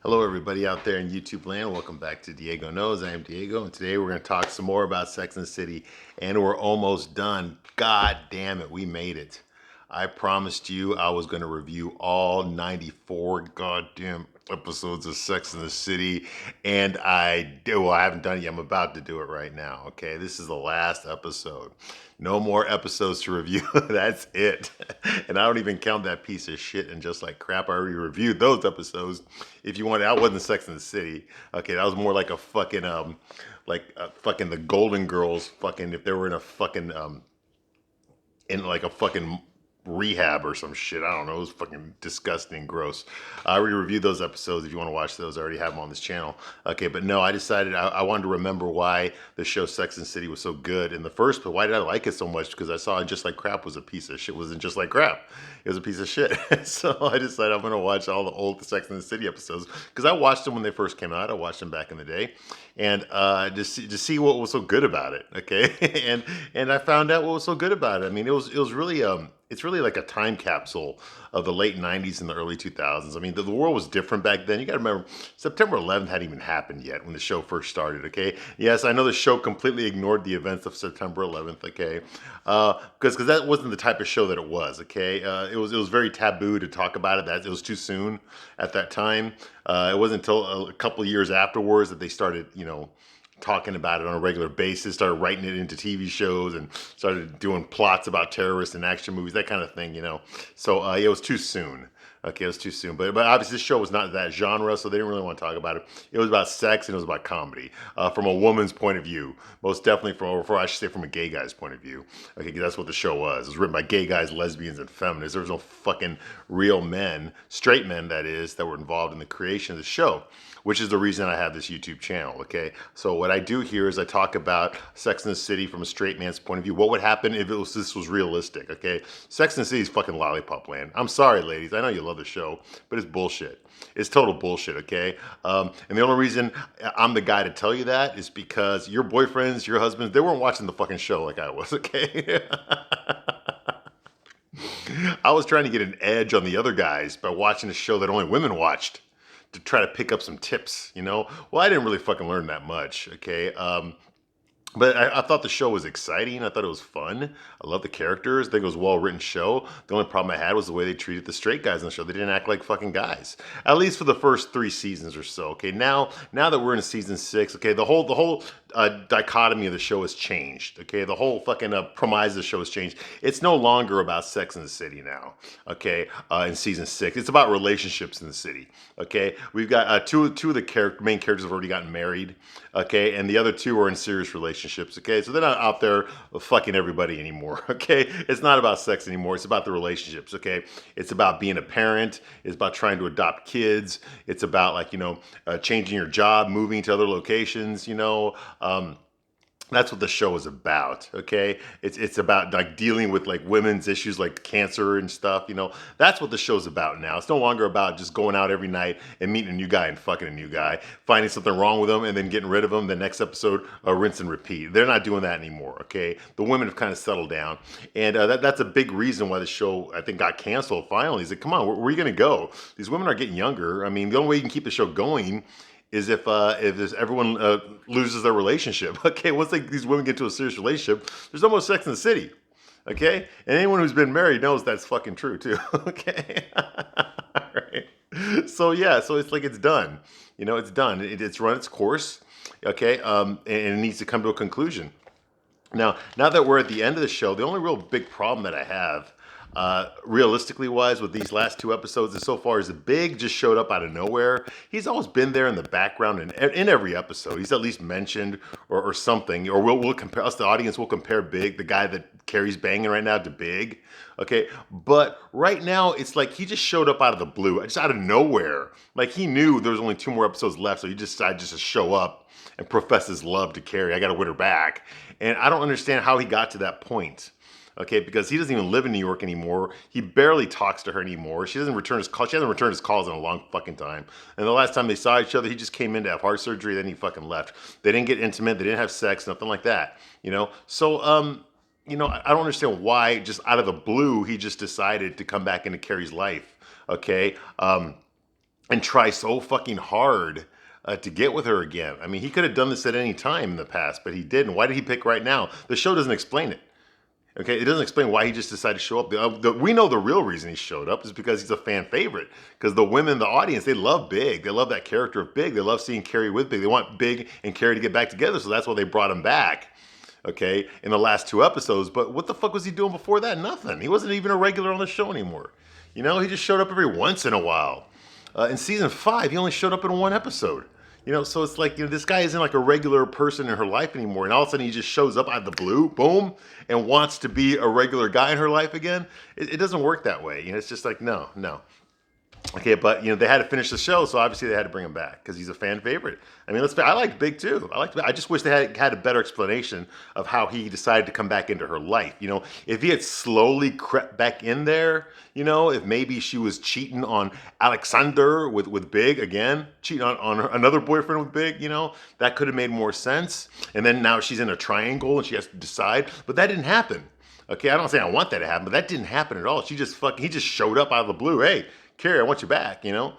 Hello, everybody out there in YouTube land. Welcome back to Diego Knows. I am Diego, and today we're going to talk some more about Sex and the City, and we're almost done. God damn it, we made it. I promised you I was going to review all 94 goddamn episodes of Sex and the City, and I do. Well, I haven't done it yet. I'm about to do it right now. Okay, this is the last episode. No more episodes to review. That's it. And I don't even count that piece of shit and Just Like Crap. I already reviewed those episodes. If you want, that wasn't Sex and the City. Okay, that was more like a fucking fucking the Golden Girls. Fucking if they were in a fucking in like a fucking rehab or some shit. I don't know. It was fucking disgusting and gross. I already reviewed those episodes. If you want to watch those, I already have them on this channel. Okay, but no, I decided I wanted to remember why the show Sex and the City was so good in the first place. Why did I like it so much? Because I saw Just Like Crap was a piece of shit. It wasn't Just Like Crap. It was a piece of shit. So I decided I'm going to watch all the old Sex and the City episodes because I watched them when they first came out. I watched them back in the day, and to see what was so good about it. Okay, and I found out what was so good about it. I mean, it was really it's really like a time capsule of the late 90s and the early 2000s. I mean, the world was different back then. You got to remember, September 11th hadn't even happened yet when the show first started, okay? Yes, I know the show completely ignored the events of September 11th, okay? Because that wasn't the type of show that it was, okay? It was very taboo to talk about it. That it was too soon at that time. It wasn't until a couple of years afterwards that they started, talking about it on a regular basis, started writing it into TV shows and started doing plots about terrorists and action movies, that kind of thing. So it was too soon. Okay, it was too soon. But obviously this show was not that genre, so they didn't really want to talk about it. It was about sex and it was about comedy. From a woman's point of view. Most definitely I should say from a gay guy's point of view. Okay, because that's what the show was. It was written by gay guys, lesbians, and feminists. There was no fucking real men, straight men that is, that were involved in the creation of the show, which is the reason I have this YouTube channel, okay? So what I do here is I talk about Sex and the City from a straight man's point of view. What would happen if this was realistic, okay? Sex and the City is fucking lollipop land. I'm sorry, ladies. I know you love the show, but it's bullshit. It's total bullshit, okay? And the only reason I'm the guy to tell you that is because your boyfriends, your husbands, they weren't watching the fucking show like I was, okay? I was trying to get an edge on the other guys by watching a show that only women watched to try to pick up some tips. Well, I didn't really fucking learn that much, okay? But I thought the show was exciting. I thought it was fun. I love the characters. I think it was a well-written show. The only problem I had was the way they treated the straight guys on the show. They didn't act like fucking guys. At least for the first 3 seasons or so. Okay, now that we're in season 6, okay, the whole dichotomy of the show has changed. Okay, the whole fucking premise of the show has changed. It's no longer about Sex in the City now. Okay, in season 6, it's about relationships in the city. Okay, we've got two of the main characters have already gotten married. Okay, and the other 2 are in serious relationships. Okay, so they're not out there fucking everybody anymore. Okay, it's not about sex anymore. It's about the relationships. Okay, it's about being a parent. It's about trying to adopt kids. It's about changing your job, moving to other locations. That's what the show is about, okay? It's about like dealing with like women's issues like cancer and stuff, That's what the show's about now. It's no longer about just going out every night and meeting a new guy and fucking a new guy, finding something wrong with them and then getting rid of them. The next episode, rinse and repeat. They're not doing that anymore, okay? The women have kind of settled down, and that's a big reason why the show I think got canceled. Finally, is like, come on, where are you gonna go? These women are getting younger. I mean, the only way you can keep the show going is if everyone loses their relationship. Okay, once these women get into a serious relationship, there's no more Sex in the City. Okay, and anyone who's been married knows that's fucking true too. Okay, all right. So yeah, so it's like it's done. It's done. It's run its course. Okay, and it needs to come to a conclusion. Now that we're at the end of the show, the only real big problem that I have, realistically wise, with these last 2 episodes is so far is the Big just showed up out of nowhere. He's always been there in the background in every episode. He's at least mentioned or something, or we'll compare us, the audience will compare Big, the guy that Carrie's banging right now, to Big. Okay, but right now it's like he just showed up out of the blue, just out of nowhere. Like he knew there was only 2 more episodes left, so he just decided just to show up and profess his love to Carrie. I got to win her back, and I don't understand how he got to that point. Okay, because he doesn't even live in New York anymore. He barely talks to her anymore. She doesn't return his call. She hasn't returned his calls in a long fucking time. And the last time they saw each other, he just came in to have heart surgery. Then he fucking left. They didn't get intimate. They didn't have sex. Nothing like that. So I don't understand why just out of the blue he just decided to come back into Carrie's life. Okay. and try so fucking hard to get with her again. I mean, he could have done this at any time in the past, but he didn't. Why did he pick right now? The show doesn't explain it. Okay, it doesn't explain why he just decided to show up. We know the real reason he showed up is because he's a fan favorite. Because the women, the audience, they love Big. They love that character of Big. They love seeing Carrie with Big. They want Big and Carrie to get back together, so that's why they brought him back. Okay, in the last 2 episodes. But what the fuck was he doing before that? Nothing. He wasn't even a regular on the show anymore. You know, he just showed up every once in a while. In season 5, he only showed up in 1 episode. You know, so it's like, you know, this guy isn't like a regular person in her life anymore. And all of a sudden he just shows up out of the blue, boom, and wants to be a regular guy in her life again. It doesn't work that way. You know, it's just like, no. Okay, but you know they had to finish the show, so obviously they had to bring him back because he's a fan favorite. I mean, I liked Big too. I just wish they had a better explanation of how he decided to come back into her life. You know, if he had slowly crept back in there, you know, if maybe she was cheating on Alexander with Big again, cheating on another boyfriend with Big, you know, that could have made more sense. And then now she's in a triangle and she has to decide, but that didn't happen. Okay, I don't say I want that to happen, but that didn't happen at all. He just showed up out of the blue. Hey, Carrie, I want you back, you know?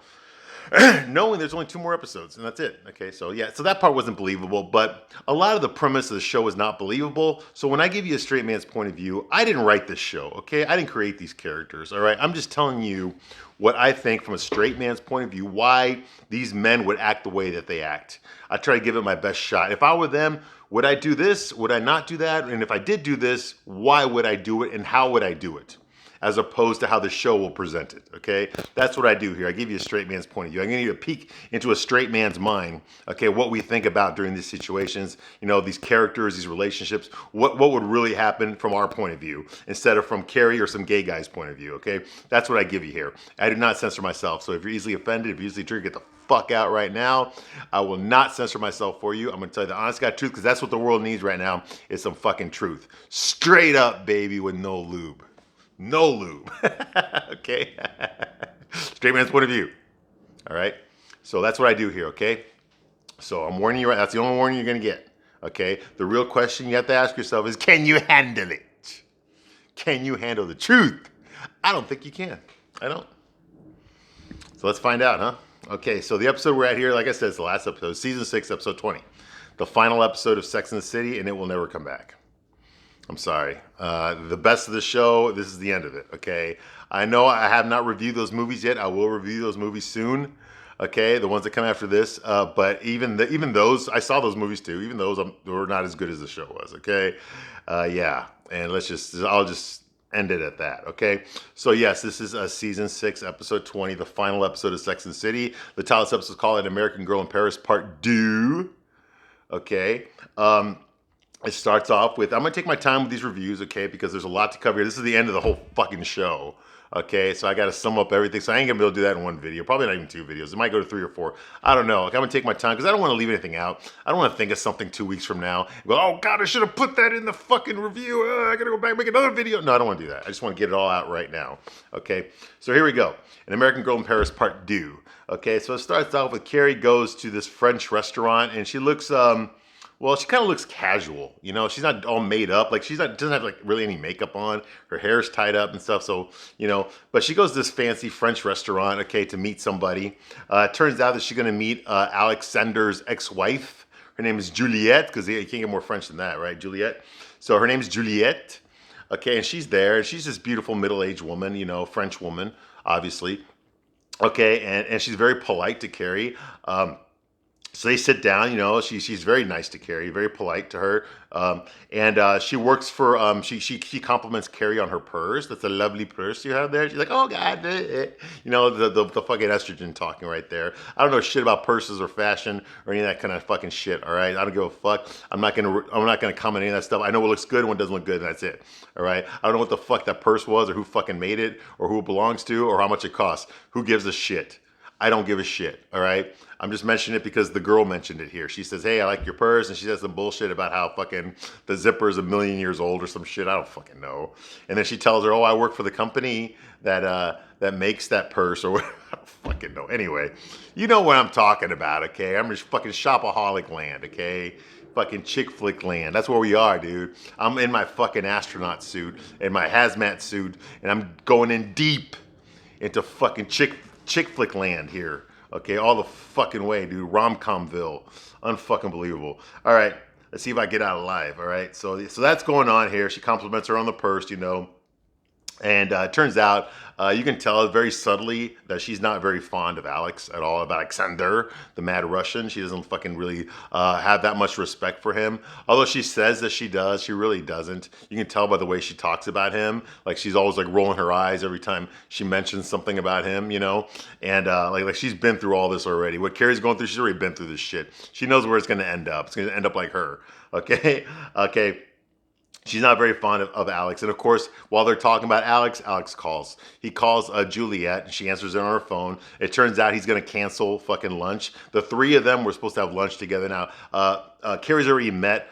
Knowing there's only 2 more episodes, and that's it. Okay, so yeah, so that part wasn't believable, but a lot of the premise of the show is not believable. So when I give you a straight man's point of view, I didn't write this show, okay? I didn't create these characters, all right? I'm just telling you what I think from a straight man's point of view, why these men would act the way that they act. I try to give it my best shot. If I were them, would I do this? Would I not do that? And if I did do this, why would I do it, and how would I do it? As opposed to how the show will present it, okay? That's what I do here. I give you a straight man's point of view. I'm gonna give you a peek into a straight man's mind, okay? What we think about during these situations, you know, these characters, these relationships, what would really happen from our point of view instead of from Carrie or some gay guy's point of view, okay? That's what I give you here. I do not censor myself, so if you're easily offended, if you're easily triggered, get the fuck out right now. I will not censor myself for you. I'm gonna tell you the honest God truth because that's what the world needs right now is some fucking truth. Straight up, baby, with no lube. No lube. Okay? Straight man's point of view. All right? So that's what I do here, okay? So I'm warning you right. That's the only warning you're going to get. Okay? The real question you have to ask yourself is, can you handle it? Can you handle the truth? I don't think you can. I don't. So let's find out, huh? Okay, so the episode we're at here, like I said, it's the last episode, season 6, episode 20. The final episode of Sex and the City, and it will never come back. I'm sorry. The best of the show, this is the end of it, okay? I know I have not reviewed those movies yet. I will review those movies soon, okay? The ones that come after this. But even those, I saw those movies too. Even those were not as good as the show was, okay? Yeah, and I'll just end it at that, okay? So yes, this is season 6, episode 20, the final episode of Sex and the City. The title of this episode is called An American Girl in Paris Part 2, okay? It starts off with, I'm going to take my time with these reviews, okay, because there's a lot to cover here. This is the end of the whole fucking show, okay, so I got to sum up everything, so I ain't going to be able to do that in one video, probably not even 2 videos. It might go to 3 or 4. I don't know. Like, I'm going to take my time because I don't want to leave anything out. I don't want to think of something 2 weeks from now and go, oh, God, I should have put that in the fucking review. I got to go back and make another video. No, I don't want to do that. I just want to get it all out right now, okay? So here we go. An American Girl in Paris Part 2. Okay, so it starts off with Carrie goes to this French restaurant, and she looks, well, she kind of looks casual, you know. She's not all made up, like doesn't have like really any makeup on. Her hair's tied up and stuff, so you know. But she goes to this fancy French restaurant, okay, to meet somebody. It turns out that she's gonna meet Alexander's ex-wife. Her name is Juliette, because you can't get more French than that, right? Juliette. So her name is Juliette, okay, and she's there, and she's this beautiful middle-aged woman, you know, French woman, obviously, okay, and she's very polite to Carrie. So they sit down, you know, she's very nice to Carrie, very polite to her. And she works for, she compliments Carrie on her purse. That's a lovely purse you have there. She's like, oh God, you know, the fucking estrogen talking right there. I don't know shit about purses or fashion or any of that kind of fucking shit, all right? I don't give a fuck. I'm not gonna comment any of that stuff. I know what looks good and what doesn't look good, and that's it, all right? I don't know what the fuck that purse was or who fucking made it or who it belongs to or how much it costs. Who gives a shit? I don't give a shit, all right? I'm just mentioning it because the girl mentioned it here. She says, hey, I like your purse, and she says some bullshit about how fucking the zipper is 1,000,000 years old or some shit. I don't fucking know. And then she tells her, oh, I work for the company that makes that purse or whatever. I don't fucking know. Anyway, you know what I'm talking about, okay? I'm just fucking shopaholic land, okay? Fucking chick flick land. That's where we are, dude. I'm in my fucking astronaut suit and my hazmat suit, and I'm going in deep into fucking chick flick land here. Okay, all the fucking way, dude. Rom-comville. Unfucking believable. All right, let's see if I get out alive. All right, so that's going on here. She compliments her on the purse, you know. And it turns out you can tell very subtly that she's not very fond of Alex at all, of Alexander, the mad Russian. She doesn't fucking really have that much respect for him. Although she says that she does, she really doesn't. You can tell by the way she talks about him. Like she's always like rolling her eyes every time she mentions something about him, you know? And like she's been through all this already. What Carrie's going through, she's already been through this shit. She knows where it's going to end up. It's going to end up like her, okay? Okay. She's not very fond of Alex. And of course, while they're talking about Alex, Alex calls. He calls Juliet, and she answers it on her phone. It turns out he's going to cancel fucking lunch. The three of them were supposed to have lunch together. Now, Carrie's already met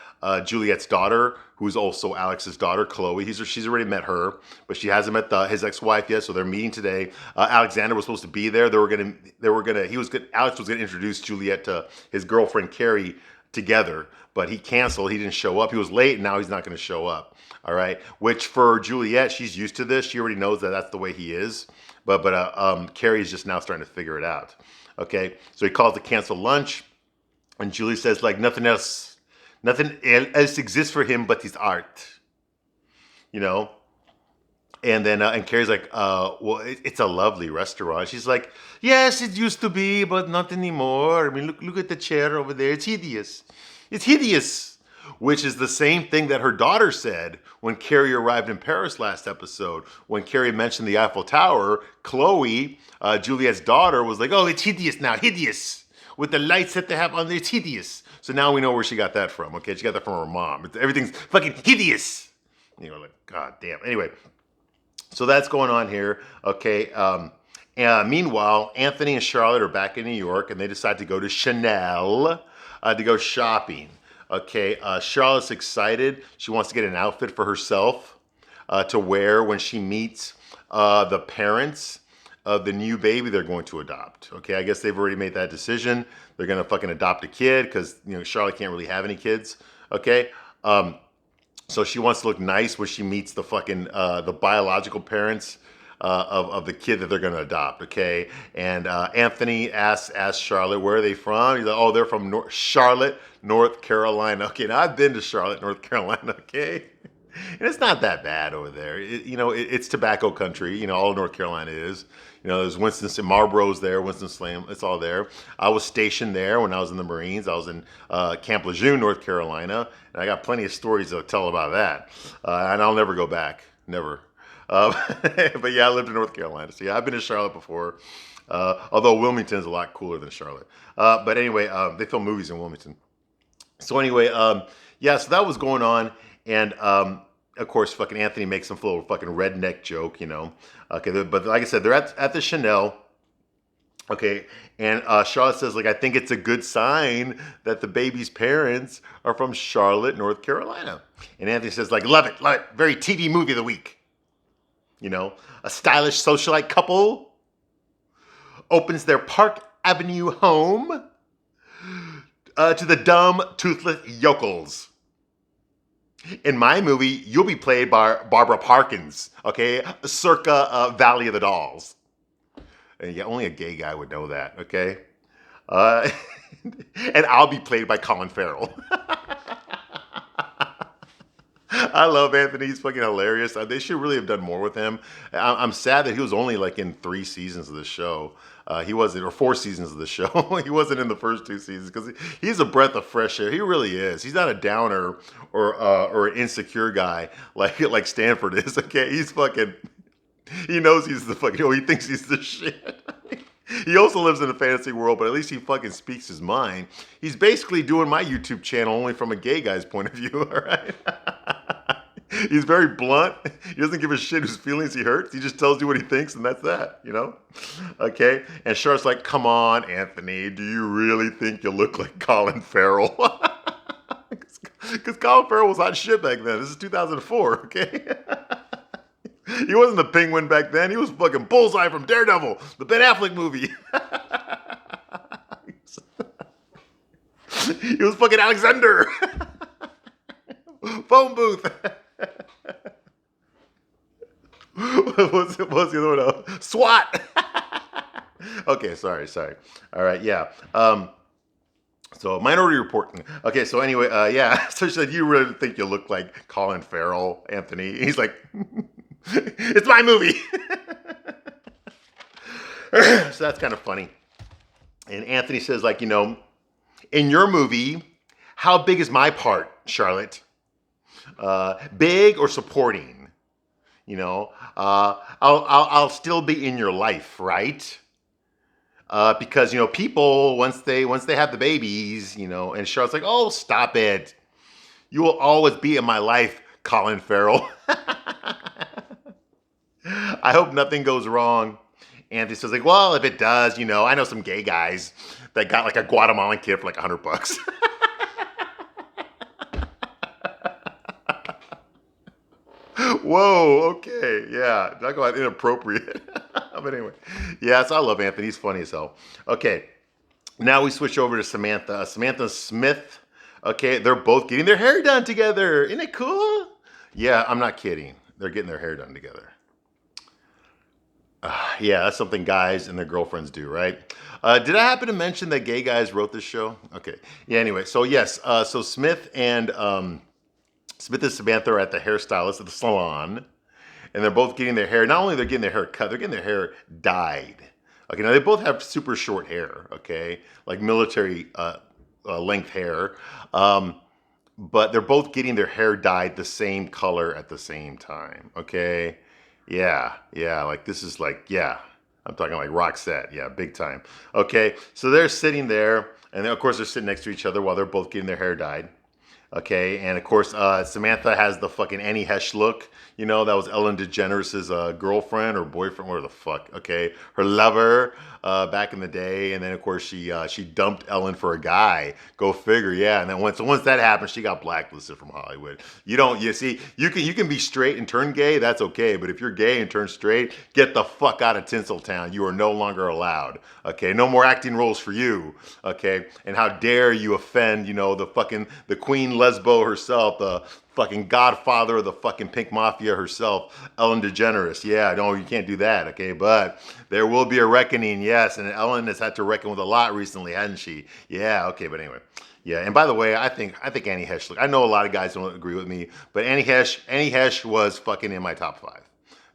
Juliet's daughter, who's also Alex's daughter, Chloe. She's already met her, but she hasn't met his ex-wife yet. So they're meeting today. Alexander was supposed to be there. Alex was gonna introduce Juliet to his girlfriend Carrie together, but he canceled. He didn't show up. He was late, and now he's not going to show up. All right, which for Juliet, she's used to this. She already knows that that's the way he is. But Carrie's just now starting to figure it out. Okay, so he calls to cancel lunch, and Julie says like nothing else exists for him but his art. You know. And then and Carrie's like, well, it's a lovely restaurant. She's like, yes, it used to be, but not anymore. I mean, look at the chair over there. It's hideous. It's hideous. Which is the same thing that her daughter said when Carrie arrived in Paris last episode. When Carrie mentioned the Eiffel Tower, Chloe, Juliet's daughter, was like, oh, it's hideous now, hideous. With the lights that they have on there, it's hideous. So now we know where she got that from, okay? She got that from her mom. Everything's fucking hideous. And you're like, God damn. Anyway. So that's going on here, okay? Meanwhile, Anthony and Charlotte are back in New York, and they decide to go to Chanel to go shopping, okay? Charlotte's excited. She wants to get an outfit for herself to wear when she meets the parents of the new baby they're going to adopt, okay? I guess they've already made that decision. They're going to fucking adopt a kid because, you know, Charlotte can't really have any kids, okay? So she wants to look nice when she meets the fucking the biological parents of the kid that they're going to adopt, okay? And Anthony asks Charlotte, where are they from? He's like, oh, they're from Charlotte, North Carolina. Okay, now I've been to Charlotte, North Carolina, okay? And it's not that bad over there. It's tobacco country. You know, all of North Carolina is. You know, there's Winston, Marlboro's there, Winston-Salem, it's all there. I was stationed there when I was in the Marines. I was in Camp Lejeune, North Carolina, and I got plenty of stories to tell about that. And I'll never go back, never. But yeah, I lived in North Carolina. So yeah, I've been to Charlotte before, although Wilmington's a lot cooler than Charlotte. But anyway, they film movies in Wilmington. So anyway, yeah, so that was going on. And of course, fucking Anthony makes some little fucking redneck joke, you know. Okay, but like I said, they're at the Chanel. Okay, and Charlotte says, like, I think it's a good sign that the baby's parents are from Charlotte, North Carolina. And Anthony says, like, love it, very TV movie of the week. You know, a stylish socialite couple opens their Park Avenue home to the dumb, toothless yokels. In my movie, you'll be played by Barbara Parkins, okay? Circa Valley of the Dolls. And yeah, only a gay guy would know that, okay? And I'll be played by Colin Farrell. I love Anthony. He's fucking hilarious. They should really have done more with him. I'm sad that he was only like in 3 seasons of the show. He wasn't, or 4 seasons of the show. He wasn't in the first 2 seasons because he's a breath of fresh air. He really is. He's not a downer or an insecure guy like Stanford is. Okay, he's fucking. He knows he's the fucking. He thinks he's the shit. He also lives in a fantasy world, but at least he fucking speaks his mind. He's basically doing my YouTube channel only from a gay guy's point of view. All right. He's very blunt. He doesn't give a shit whose feelings he hurts. He just tells you what he thinks, and that's that, you know? Okay? And Charlotte's like, come on, Anthony, do you really think you look like Colin Farrell? Because Colin Farrell was hot shit back then. This is 2004, okay? He wasn't the Penguin back then. He was fucking Bullseye from Daredevil, the Ben Affleck movie. He was fucking Alexander. Phone booth. What was the other one? SWAT. Okay, sorry. All right, yeah. So Minority Report. Okay, so anyway, yeah. So she said, "You really think you look like Colin Farrell, Anthony?" He's like, "It's my movie." So that's kind of funny. And Anthony says, like, in your movie, how big is my part, Charlotte? Big or supporting? I'll still be in your life, right? Because people once they have the babies, and Charlotte's like, oh, stop it. You will always be in my life, Colin Farrell. I hope nothing goes wrong. Anthony says, like, well, if it does, I know some gay guys that got like a Guatemalan kid for like $100. Whoa, okay, yeah, talk about inappropriate. But anyway, yes, I love Anthony. He's funny as hell. Okay, now we switch over to Samantha. Samantha Smith. Okay, they're both getting their hair done together. Isn't it cool? Yeah, I'm not kidding. They're getting their hair done together. Yeah, that's something guys and their girlfriends do, right? Did I happen to mention that gay guys wrote this show? Okay. Yeah. Anyway, so yes, so Smith and Samantha are at the hairstylist at the salon, and they're both getting their hair. Not only they're getting their hair cut, they're getting their hair dyed. Okay. Now they both have super short hair. Okay, like military length hair. But they're both getting their hair dyed the same color at the same time. Okay. Yeah, like this is like, yeah, I'm talking like Roxette, yeah, big time. Okay, so they're sitting there, and then of course they're sitting next to each other while they're both getting their hair dyed. Okay, and of course Samantha has the fucking Annie Hesh look. That was Ellen DeGeneres' girlfriend or boyfriend, whatever the fuck. Okay, her lover back in the day, and then of course she dumped Ellen for a guy. Go figure, yeah. And then once that happened, she got blacklisted from Hollywood. You see, you can be straight and turn gay, that's okay. But if you're gay and turn straight, get the fuck out of Tinseltown. You are no longer allowed. Okay, no more acting roles for you. Okay, and how dare you offend, the Queen Lesbo herself, the fucking godfather of the fucking Pink Mafia herself, Ellen DeGeneres. Yeah, no, you can't do that, okay? But there will be a reckoning, yes, and Ellen has had to reckon with a lot recently, hasn't she? Yeah, okay, but anyway. Yeah, and by the way, I think Annie Hesh, I know a lot of guys don't agree with me, but Annie Hesh was fucking in my top 5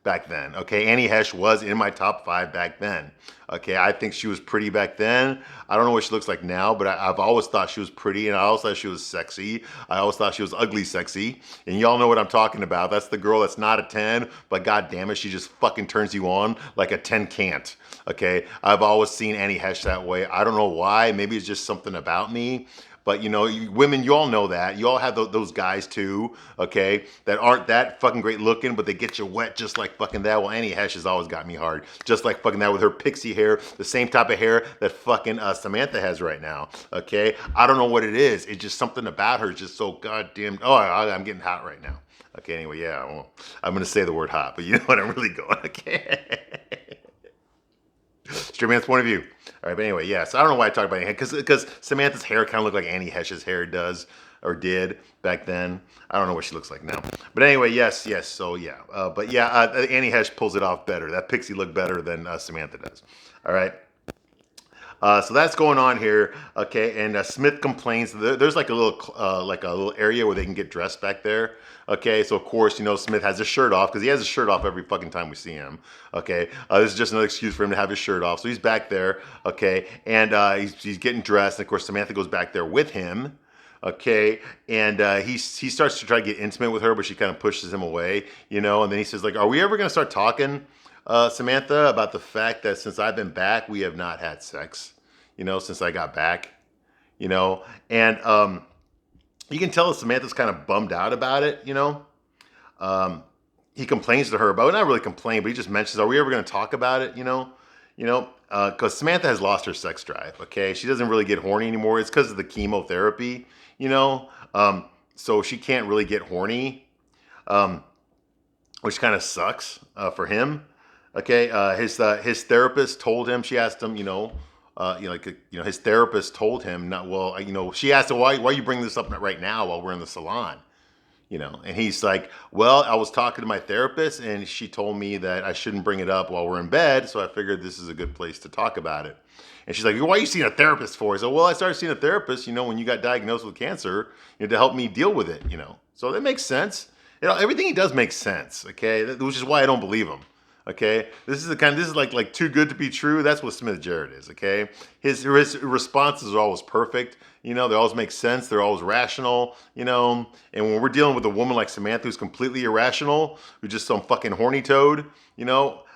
back then. Okay, Annie Hesh was in my top 5 back then. Okay, I think she was pretty back then. I don't know what she looks like now, but I've always thought she was pretty, and I always thought she was sexy. I always thought she was ugly sexy, and y'all know what I'm talking about. That's the girl that's not a 10, but god damn it, she just fucking turns you on like a 10 can't. Okay, I've always seen Annie Hesh that way. I don't know why. Maybe it's just something about me. But women, you all know that. You all have those guys too, okay, that aren't that fucking great looking, but they get you wet just like fucking that. Well, Annie Hesh has always got me hard, just like fucking that with her pixie hair, the same type of hair that fucking Samantha has right now, okay? I don't know what it is. It's just something about her, just so goddamn. Oh, I'm getting hot right now. Okay, anyway, yeah, well, I'm gonna say the word hot, but you know what I'm really going. Okay. Straight man's point of view. All right, but anyway, yeah. So I don't know why I talk about Annie because Samantha's hair kind of looked like Annie Hesh's hair does or did back then. I don't know what she looks like now. But anyway, yes. So yeah, Annie Hesh pulls it off better. That pixie look better than Samantha does. All right. So that's going on here, okay. And Smith complains. There's like a little area where they can get dressed back there, okay. So of course, Smith has his shirt off because he has his shirt off every fucking time we see him, okay. This is just another excuse for him to have his shirt off. So he's back there, okay, and he's getting dressed. And of course, Samantha goes back there with him, okay, and he starts to try to get intimate with her, but she kind of pushes him away, And then he says, like, "Are we ever gonna start talking?" Samantha, about the fact that since I've been back, we have not had sex, since I got back, and you can tell that Samantha's kind of bummed out about it, he complains to her about, not really complain, but he just mentions, are we ever going to talk about it, because Samantha has lost her sex drive, okay? She doesn't really get horny anymore. It's because of the chemotherapy, so she can't really get horny, which kind of sucks for him. Okay, his therapist told him. She asked him, his therapist told him not well. She asked him why you bring this up right now while we're in the salon, And he's like, well, I was talking to my therapist and she told me that I shouldn't bring it up while we're in bed. So I figured this is a good place to talk about it. And she's like, why are you seeing a therapist for? I said, well, I started seeing a therapist, when you got diagnosed with cancer, to help me deal with it. So that makes sense. Everything he does makes sense. Okay. Which is why I don't believe him. Okay, this is like too good to be true. That's what Smith Jarrett is. Okay, his responses are always perfect. They always make sense. They're always rational. And when we're dealing with a woman like Samantha who's completely irrational, who's just some fucking horny toad,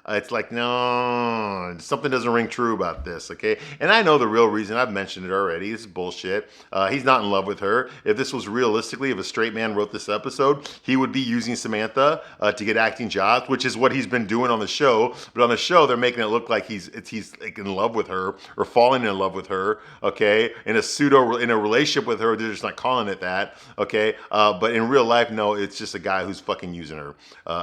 it's like, no, something doesn't ring true about this, okay? And I know the real reason. I've mentioned it already. This is bullshit. He's not in love with her. If this was realistically, if a straight man wrote this episode, he would be using Samantha to get acting jobs, which is what he's been doing on the show. But on the show, they're making it look like he's like in love with her or falling in love with her, okay? In a relationship with her, they're just not calling it that, okay? But in real life, no, it's just a guy who's fucking using her.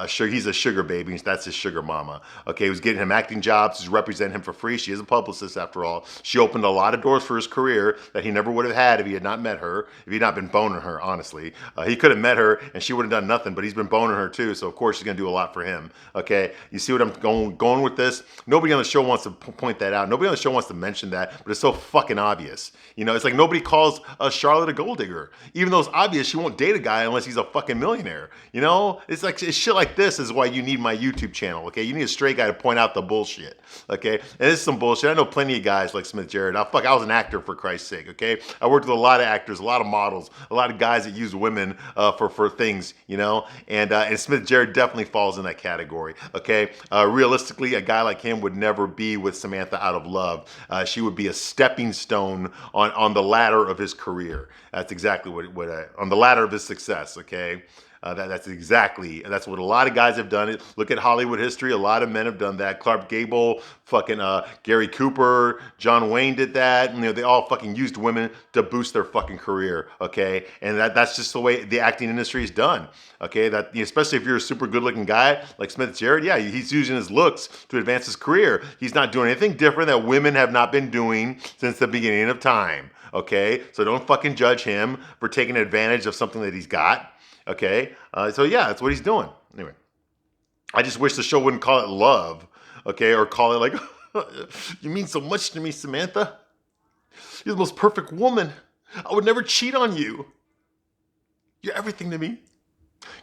He's a sugar baby. That's his sugar mama. Okay, he was getting him acting jobs to represent him for free. She is a publicist after all. She opened a lot of doors for his career that he never would have had if he had not met her, if he had not been boning her, honestly. He could have met her and she would have done nothing, but he's been boning her too, so of course she's going to do a lot for him. Okay, you see what I'm going with this? Nobody on the show wants to point that out. Nobody on the show wants to mention that, but it's so fucking obvious. It's like nobody calls Charlotte a gold digger. Even though it's obvious she won't date a guy unless he's a fucking millionaire. It's like it's shit like this is why you need my YouTube channel, okay? You need a straight guy to point out the bullshit, okay? And this is some bullshit. I know plenty of guys like Smith Jarrett. I was an actor, for Christ's sake, okay? I worked with a lot of actors, a lot of models, a lot of guys that use women for things, and Smith Jarrett definitely falls in that category, okay? Realistically, a guy like him would never be with Samantha out of love. She would be a stepping stone on the ladder of his career. That's exactly on the ladder of his success, okay? That's what a lot of guys have done. Look at Hollywood history. A lot of men have done that. Clark Gable, fucking Gary Cooper, John Wayne did that. They all fucking used women to boost their fucking career. Okay, and that's just the way the acting industry is done. Okay, that especially if you're a super good-looking guy like Smith Jarrett, yeah, he's using his looks to advance his career. He's not doing anything different that women have not been doing since the beginning of time. Okay, so don't fucking judge him for taking advantage of something that he's got. Okay, so yeah, that's what he's doing. Anyway, I just wish the show wouldn't call it love, okay, or call it like, you mean so much to me, Samantha. You're the most perfect woman. I would never cheat on you. You're everything to me.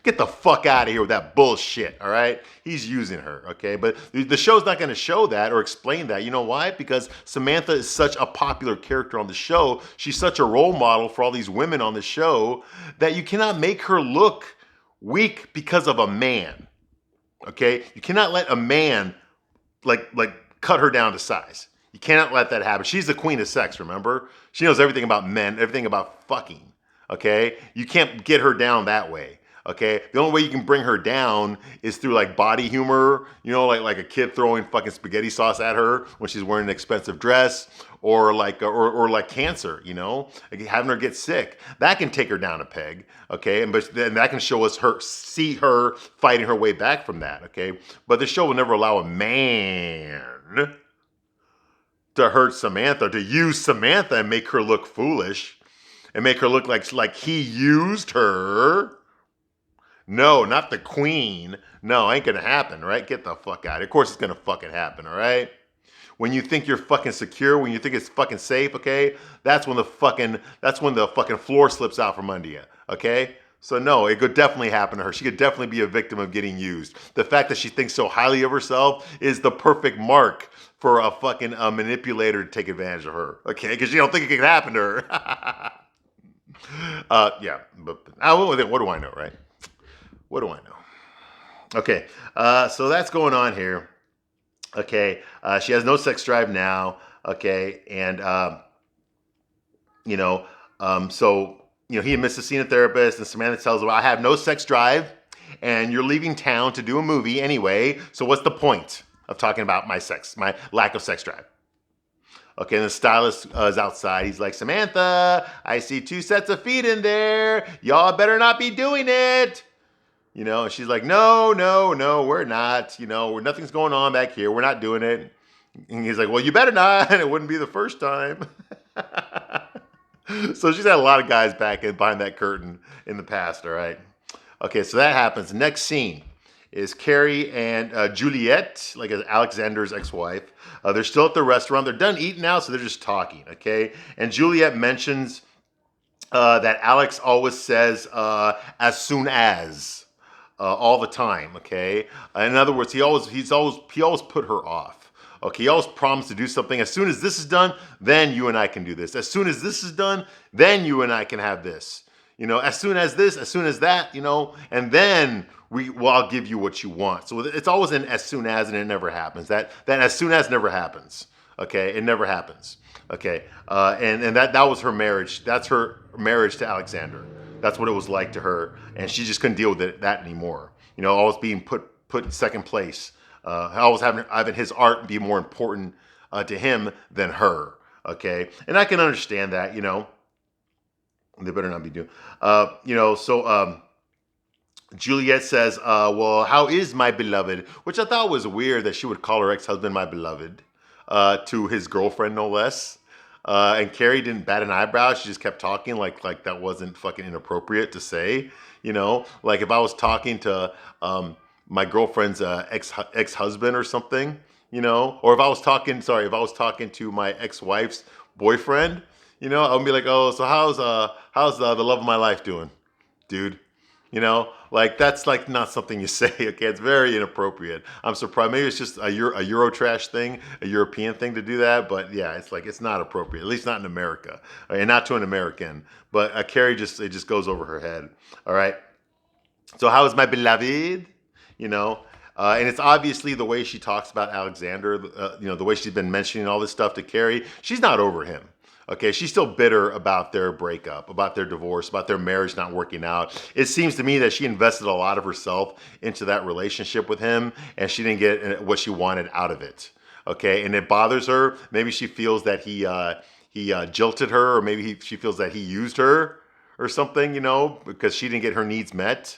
Get the fuck out of here with that bullshit, all right? He's using her, okay? But the show's not going to show that or explain that. You know why? Because Samantha is such a popular character on the show. She's such a role model for all these women on the show that you cannot make her look weak because of a man, okay? You cannot let a man, like cut her down to size. You cannot let that happen. She's the queen of sex, remember? She knows everything about men, everything about fucking, okay? You can't get her down that way. Okay, the only way you can bring her down is through like body humor, like a kid throwing fucking spaghetti sauce at her when she's wearing an expensive dress, or like cancer, like having her get sick. That can take her down a peg, okay, but then that can show us see her fighting her way back from that, okay. But the show will never allow a man to hurt Samantha, to use Samantha and make her look foolish, and make her look like he used her. No, not the queen. No, ain't gonna happen, right? Get the fuck out. Of course it's gonna fucking happen, all right? When you think you're fucking secure, when you think it's fucking safe, okay? That's when the fucking floor slips out from under you, okay? So no, it could definitely happen to her. She could definitely be a victim of getting used. The fact that she thinks so highly of herself is the perfect mark for a fucking manipulator to take advantage of her, okay? Because you don't think it can happen to her. Yeah, but what do I know, right? What do I know? Okay, so that's going on here. Okay, she has no sex drive now. Okay, and he admits to seeing a therapist, and Samantha tells him, "I have no sex drive, and you're leaving town to do a movie anyway. So what's the point of talking about my lack of sex drive?" Okay, and the stylist is outside. He's like, "Samantha, I see 2 sets of feet in there. Y'all better not be doing it." And she's like, no, we're not. Nothing's going on back here. We're not doing it. And he's like, well, you better not. It wouldn't be the first time. So she's had a lot of guys behind that curtain in the past, all right? Okay, so that happens. Next scene is Carrie and Juliet, like Alexander's ex-wife. They're still at the restaurant. They're done eating now, so they're just talking, okay? And Juliet mentions that Alex always says as soon as all the time. Okay, in other words, he always put her off. Okay, he always promised to do something. As soon as this is done, then you and I can do this. As soon as this is done, then you and I can have this. As soon as this, as soon as that, and then I'll give you what you want. So it's always an as soon as, and it never happens. That as soon as never happens. Okay, it never happens. Okay, and that was her marriage. That's her marriage to Alexander. That's what it was like to her, and she just couldn't deal with that anymore. Always being put in second place. Always having his art be more important to him than her. Okay, and I can understand that. They better not be doing. So Juliet says, "Well, how is my beloved?" Which I thought was weird that she would call her ex-husband my beloved to his girlfriend, no less. And Carrie didn't bat an eyebrow. She just kept talking like that wasn't fucking inappropriate to say. Like if I was talking to my girlfriend's ex-husband or something, or if I was talking to my ex-wife's boyfriend, I'd be like, oh, so how's the love of my life doing, dude? Like that's like not something you say. Okay, it's very inappropriate. I'm surprised. Maybe it's just a Eurotrash thing, a European thing to do that. But yeah, it's not appropriate. At least not in America, and not to an American. But Carrie it just goes over her head. All right. So how is my beloved? And it's obviously the way she talks about Alexander. The way she's been mentioning all this stuff to Carrie. She's not over him. Okay, she's still bitter about their breakup, about their divorce, about their marriage not working out. It seems to me that she invested a lot of herself into that relationship with him, and she didn't get what she wanted out of it. Okay, and it bothers her. Maybe she feels that he jilted her, or maybe she feels that he used her or something, because she didn't get her needs met.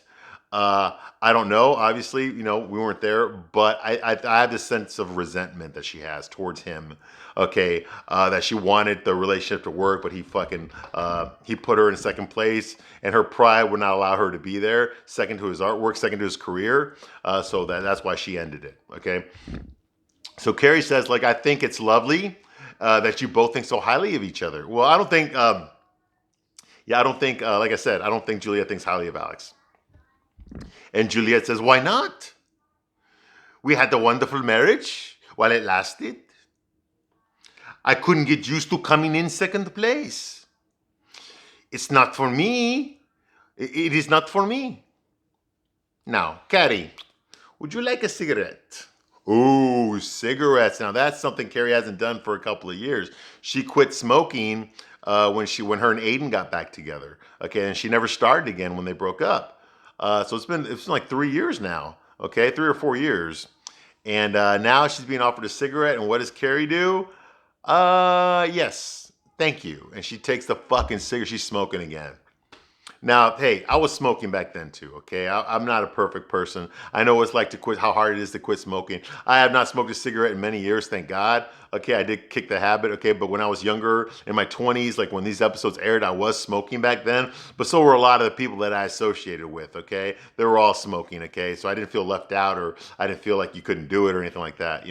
I don't know. Obviously, we weren't there, but I have this sense of resentment that she has towards him. Okay, that she wanted the relationship to work, but he put her in second place, and her pride would not allow her to be there. Second to his artwork, second to his career. So that's why she ended it. Okay. So Carrie says, I think it's lovely that you both think so highly of each other. Well, I don't think. I don't think. Like I said, I don't think Juliet thinks highly of Alex. And Juliet says, why not? We had a wonderful marriage while it lasted. I couldn't get used to coming in second place. It's not for me. It is not for me. Now, Carrie, would you like a cigarette? Ooh, cigarettes. Now that's something Carrie hasn't done for a couple of years. She quit smoking when her and Aiden got back together. Okay, and she never started again when they broke up. So it's been like 3 years now, okay, 3 or 4 years. And now she's being offered a cigarette, and what does Carrie do? Yes, thank you. And she takes the fucking cigarette. She's smoking again. Now, hey, I was smoking back then too, okay? I'm not a perfect person. I know what it's like to quit, how hard it is to quit smoking. I have not smoked a cigarette in many years, thank God. Okay, I did kick the habit, okay? But when I was younger, in my 20s, like when these episodes aired, I was smoking back then. But so were a lot of the people that I associated with, okay? They were all smoking, okay? So I didn't feel left out, or I didn't feel like you couldn't do it or anything like that,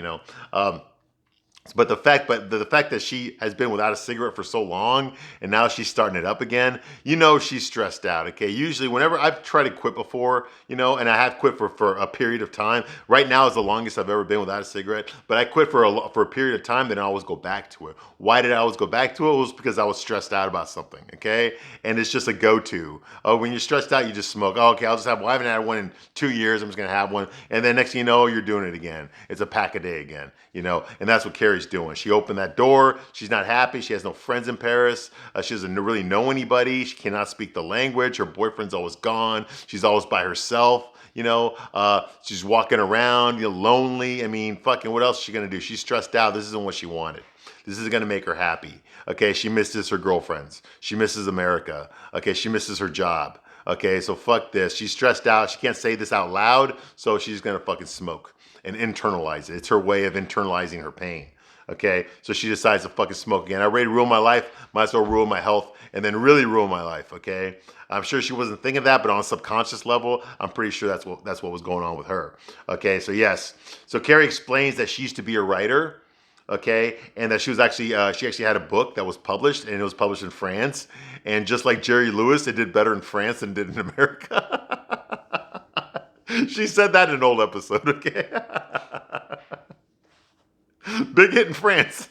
But the fact that she has been without a cigarette for so long, and now she's starting it up again, she's stressed out. Okay, usually whenever I've tried to quit before, and I have quit for a period of time. Right now is the longest I've ever been without a cigarette. But I quit for a period of time, then I always go back to it. Why did I always go back to it? It was because I was stressed out about something. Okay, and it's just a go-to. Oh, when you're stressed out, you just smoke. Oh, okay, I'll just have. Well, I haven't had one in 2 years. I'm just gonna have one, and then next thing you know, you're doing it again. It's a pack a day again. And that's what Carrie's doing. She opened that door. She's not happy. She has no friends in Paris. She doesn't really know anybody. She cannot speak the language. Her boyfriend's always gone. She's always by herself. She's walking around, lonely. I mean, fucking, what else is she gonna do? She's stressed out. This isn't what she wanted. This is gonna make her happy. Okay, she misses her girlfriends. She misses America. Okay, she misses her job. Okay, so fuck this. She's stressed out. She can't say this out loud, so she's gonna fucking smoke and internalize it. It's her way of internalizing her pain. Okay, so she decides to fucking smoke again. I already ruined my life, might as well ruin my health, and then really ruin my life. Okay, I'm sure she wasn't thinking that, but on a subconscious level, I'm pretty sure that's what was going on with her. Okay, so yes, so Carrie explains that she used to be a writer. Okay, and that she was actually she actually had a book that was published, and it was published in France. And just like Jerry Lewis, it did better in France than it did in America. She said that in an old episode. Okay, big hit in France.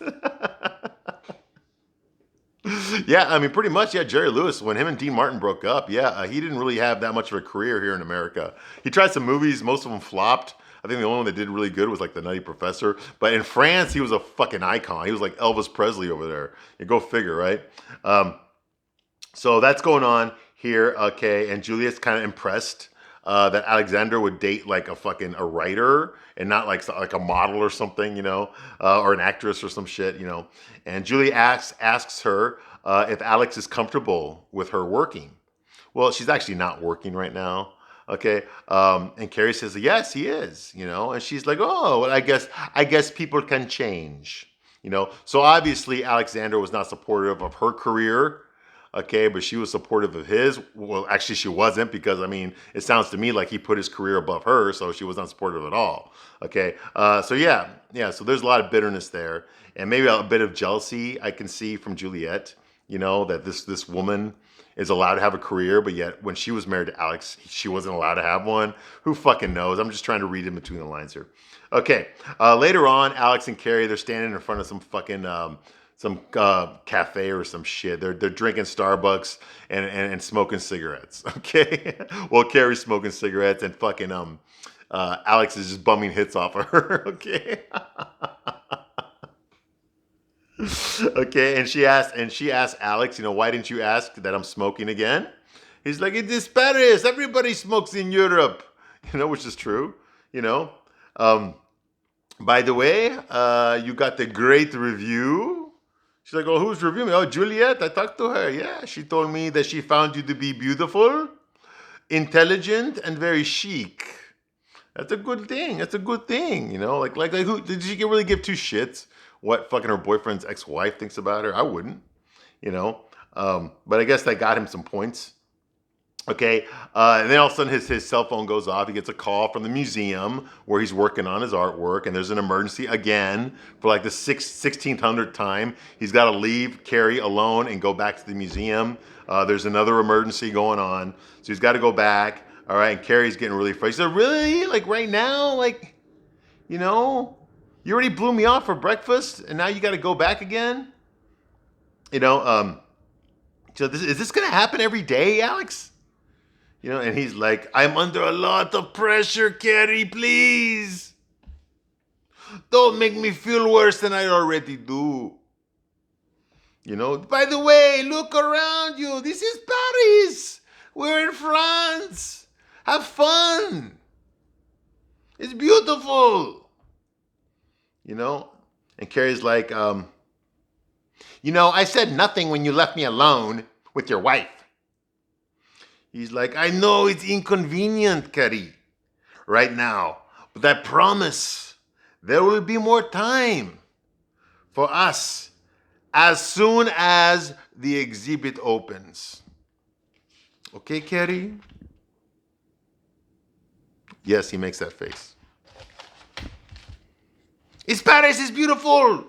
Yeah, I mean, pretty much. Yeah, Jerry Lewis, when him and Dean Martin broke up, yeah, he didn't really have that much of a career here in America. He tried some movies, most of them flopped. I think the only one that did really good was like The Nutty Professor. But in France, he was a fucking icon. He was like Elvis Presley over there. You go figure, right? So that's going on here, okay? And Juliet's kind of impressed that Alexander would date like a writer and not like a model or something, or an actress or some shit, And Juliet asks her if Alex is comfortable with her working. Well, she's actually not working right now. Okay, and Carrie says yes, he is. And she's like, oh, well, I guess people can change. So obviously Alexander was not supportive of her career. Okay, but she was supportive of his. Well, actually, she wasn't, because I mean, it sounds to me like he put his career above her, so she was not supportive at all. Okay, so yeah. So there's a lot of bitterness there, and maybe a bit of jealousy I can see from Juliet. That this woman is allowed to have a career, but yet when she was married to Alex, she wasn't allowed to have one. Who fucking knows? I'm just trying to read in between the lines here. Okay, later on, Alex and Carrie, they're standing in front of some fucking cafe or some shit. They're drinking Starbucks and smoking cigarettes. Okay, well, Carrie's smoking cigarettes, and fucking Alex is just bumming hits off of her. Okay. Okay, and she asked Alex, why didn't you ask that I'm smoking again? He's like, it is Paris. Everybody smokes in Europe. Which is true. By the way, you got the great review. She's like, oh, who's reviewing me? Oh, Juliet. I talked to her. Yeah, she told me that she found you to be beautiful, intelligent, and very chic. That's a good thing. That's a good thing. Like who did she really give two shits what fucking her boyfriend's ex-wife thinks about her? I wouldn't. But I guess that got him some points. Okay, and then all of a sudden his cell phone goes off. He gets a call from the museum where he's working on his artwork, and there's an emergency again for like the 1600th time. He's got to leave Carrie alone and go back to the museum. There's another emergency going on, so he's got to go back. All right, and Carrie's getting really frustrated. So really, like right now, like, you already blew me off for breakfast, and now you got to go back again. So is this gonna happen every day, Alex? And he's like, I'm under a lot of pressure, Carrie, please. Don't make me feel worse than I already do. By the way, look around you. This is Paris. We're in France. Have fun. It's beautiful. And Carrie's like, I said nothing when you left me alone with your wife. He's like, I know it's inconvenient, Carrie, right now, but I promise there will be more time for us as soon as the exhibit opens. Okay, Carrie? Yes, he makes that face. It's Paris, it's beautiful.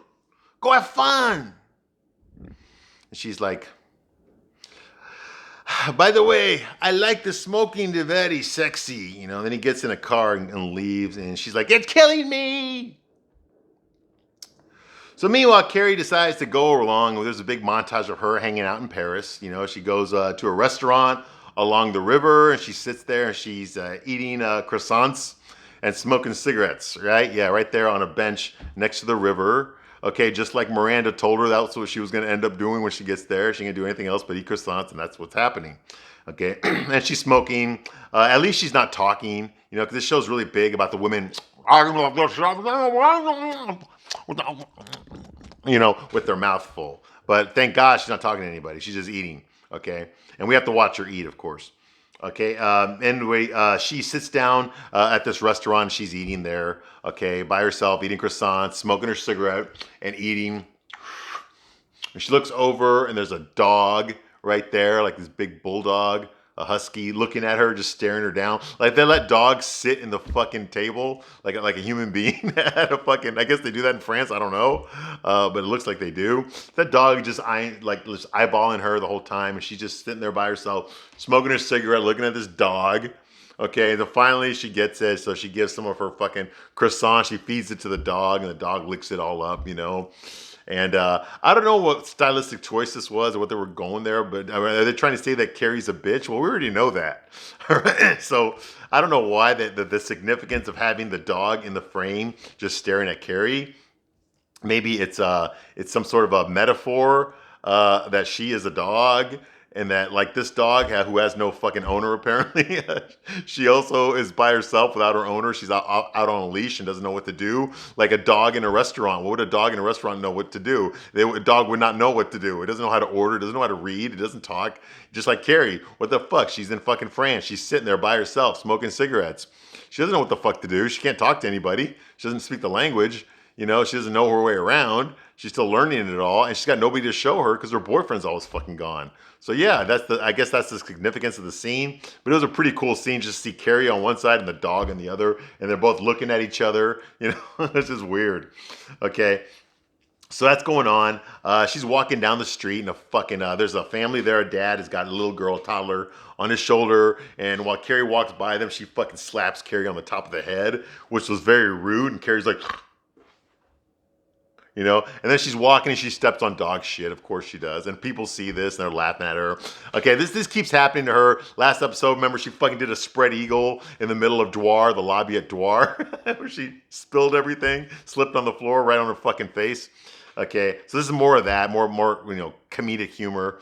Go have fun. And she's like, by the way, I like the smoking, the very sexy. Then he gets in a car and leaves, and she's like, it's killing me. So meanwhile, Carrie decides to go along. There's a big montage of her hanging out in Paris. She goes to a restaurant along the river, and she sits there and she's eating croissants and smoking cigarettes, right? Yeah, right there on a bench next to the river. Okay, just like Miranda told her that's what she was going to end up doing when she gets there. She ain't going to do anything else but eat croissants, and that's what's happening. Okay, and she's smoking. At least she's not talking, because this show's really big about the women, with their mouth full. But thank God she's not talking to anybody. She's just eating, okay? And we have to watch her eat, of course. Okay. Anyway, she sits down at this restaurant. She's eating there. Okay, by herself, eating croissants, smoking her cigarette, and eating. And she looks over, and there's a dog right there, like this big bulldog, a husky, looking at her, just staring her down. Like they let dogs sit in the fucking table, like a human being at a fucking. I guess they do that in France. I don't know, but it looks like they do. That dog just just eyeballing her the whole time, and she's just sitting there by herself, smoking her cigarette, looking at this dog. Okay, then finally she gets it, so she gives some of her fucking croissant. She feeds it to the dog, and the dog licks it all up, you know. And I don't know what stylistic choice this was or what they were going there, but are they trying to say that Carrie's a bitch? Well, we already know that. So I don't know why the significance of having the dog in the frame just staring at Carrie. Maybe it's some sort of a metaphor that she is a dog and that like this dog who has no fucking owner apparently she also is by herself without her owner. She's out on a leash and doesn't know what to do, like a dog in a restaurant. What would a dog in a restaurant know what to do? A dog would not know what to do. It doesn't know how to order, it doesn't know how to read, it doesn't talk. Just like Carrie, what the fuck, she's in fucking France, she's sitting there by herself smoking cigarettes. She doesn't know what the fuck to do. She can't talk to anybody, she doesn't speak the language. You know, she doesn't know her way around. She's still learning it all, and she's got nobody to show her because her boyfriend's always fucking gone. So yeah, I guess that's the significance of the scene. But it was a pretty cool scene just to see Carrie on one side and the dog on the other, and they're both looking at each other. You know, it's just weird. Okay. So that's going on. She's walking down the street, and there's a family there. A dad has got a little girl, a toddler, on his shoulder, and while Carrie walks by them, she fucking slaps Carrie on the top of the head, which was very rude. And Carrie's like, you know, and then she's walking and she steps on dog shit. Of course she does. And people see this and they're laughing at her. Okay, this keeps happening to her. Last episode, remember, she fucking did a spread eagle in the middle of Dwar, the lobby at Dwar, where she spilled everything, slipped on the floor right on her fucking face. Okay, so this is more of that, more comedic humor,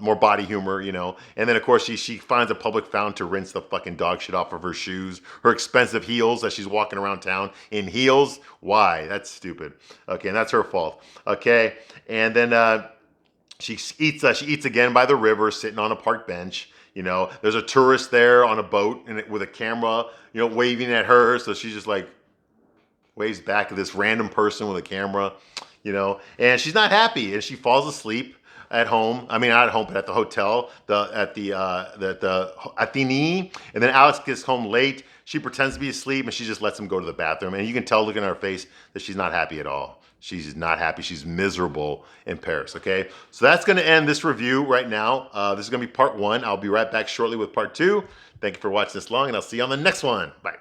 more body humor, you know. And then of course she finds a public fountain to rinse the fucking dog shit off of her shoes, her expensive heels as she's walking around town in heels. Why? That's stupid. Okay, and that's her fault. Okay, and then she eats again by the river, sitting on a park bench. You know, there's a tourist there on a boat and with a camera, you know, waving at her. So she's just like waves back at this random person with a camera, you know, and she's not happy, and she falls asleep at home. I mean, not at home, but at the hotel, at the Athene. And then Alex gets home late. She pretends to be asleep, and she just lets him go to the bathroom. And you can tell, looking at her face, that she's not happy at all. She's not happy. She's miserable in Paris. Okay, so that's going to end this review right now. This is going to be part one. I'll be right back shortly with part two. Thank you for watching this long, and I'll see you on the next one. Bye.